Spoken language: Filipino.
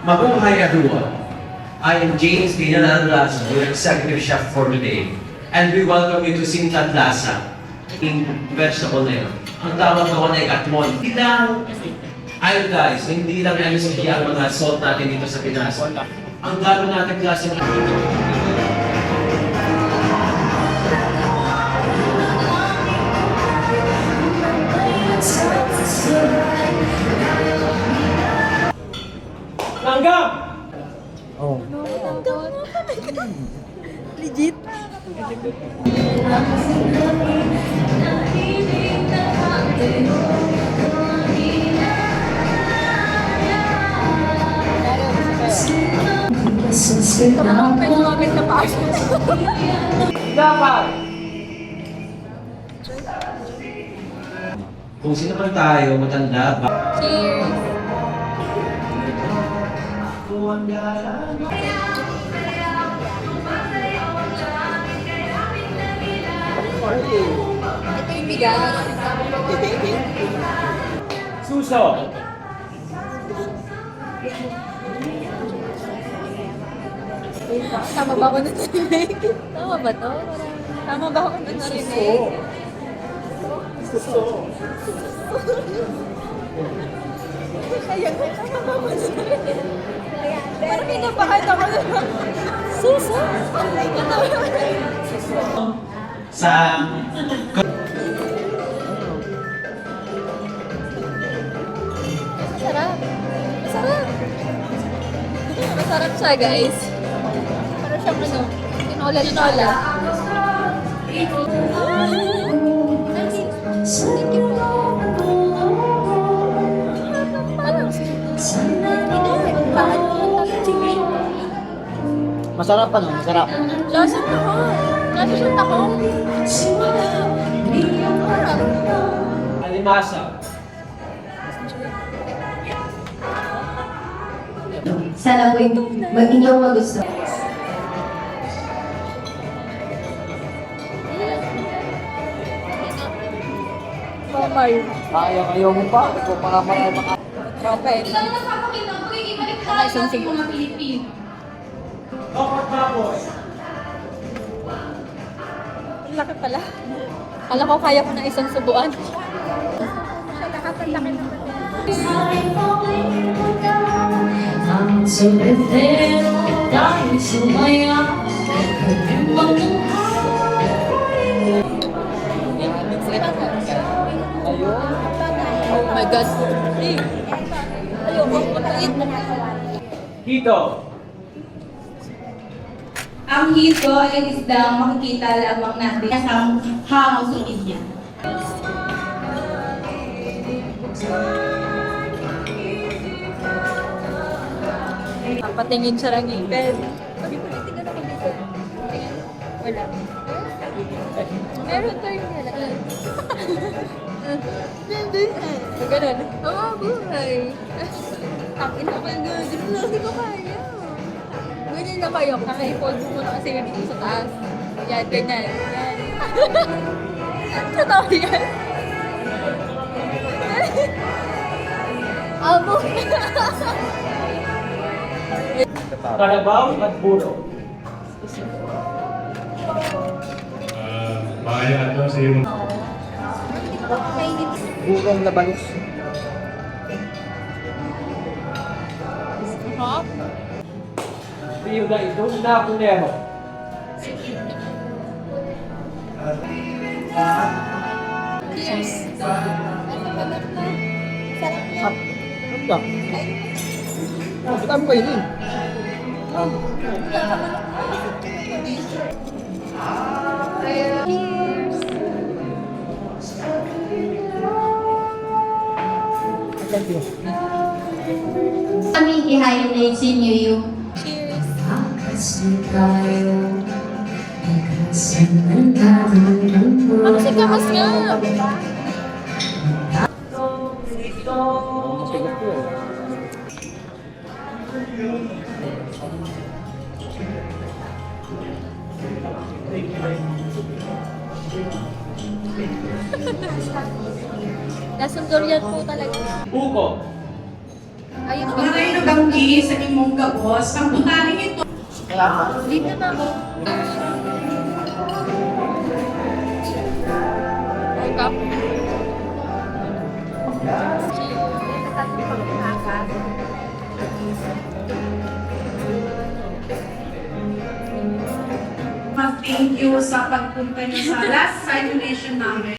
Mabuhay everyone! I am James Binyanan Lazo, your executive chef for today. And we welcome you to Sinta Plaza in vegetable na yun. Ang tawag ko na ay katmon. Hindi lang. Ayun guys, hindi lang MSG ang mga salt natin dito sa Pinas. Ang gano'n natin klase ng langgam! Oh. Legit. Kapag may sumamit na pa. Dapat! Kung sino man tayo, matanda ba? Cheers! Ito yung bigas. Suso! Tama ba ako nun narinig? Tama ba to? Tama ba ako nun narinig? Ayan, tama ba ako nun narinig? Parang pinapakat ako nun. Suso? Sa... Masarap. Masarap. Masarap siya, guys. Parang siyang ano, tinola. Masarap ano? Masarap. Lasa tahong. Lasa siyang tahong. Parang. Alimasa. Sana po inyong magusto. Ayaw mo pa. Kung mga mga... Okay. Isang sibo. Dapat baboy. Ang laki pala. Kala ko kaya ko na isang subuan. Siya lahat ang laki ng Ang sobretero dahil sumaya katimbang ng Oh my God. Ayoko, matalit. Hito. Ang hito ay isdang makikita lamang natin sa hangaw sa niya. Papatingin siya ng ngipin. Sabi ko, tingnan ako dito. Tingnan. Wala. Meron tayo nila. Nandun na. Ganun. Oo, buhay. Ang ina ko yung gano'n. Hindi ko kaya. Ganyan na kayo. Naka-i-fold mo muna kasi dito sa taas. Yan, ganyan. Yan. Totoo yan. Abo. Kalabaw at buro. Bahaya ito sa iyong... Burong na balos. Rio da ito na punero. Cheers. Sarap. Ano? Saan ko yun? Thank you. Kami i-highlight sa inyo yung Cheers. Ano si Kamas nga? Sigat ko eh. Lasang durian po talaga. Uko. Ayun po. Ano yung G sa imong gabos. Ang butaning ito. Dito na ako. Wake up. Thank you sa pagpunta niyo sa last simulation namin.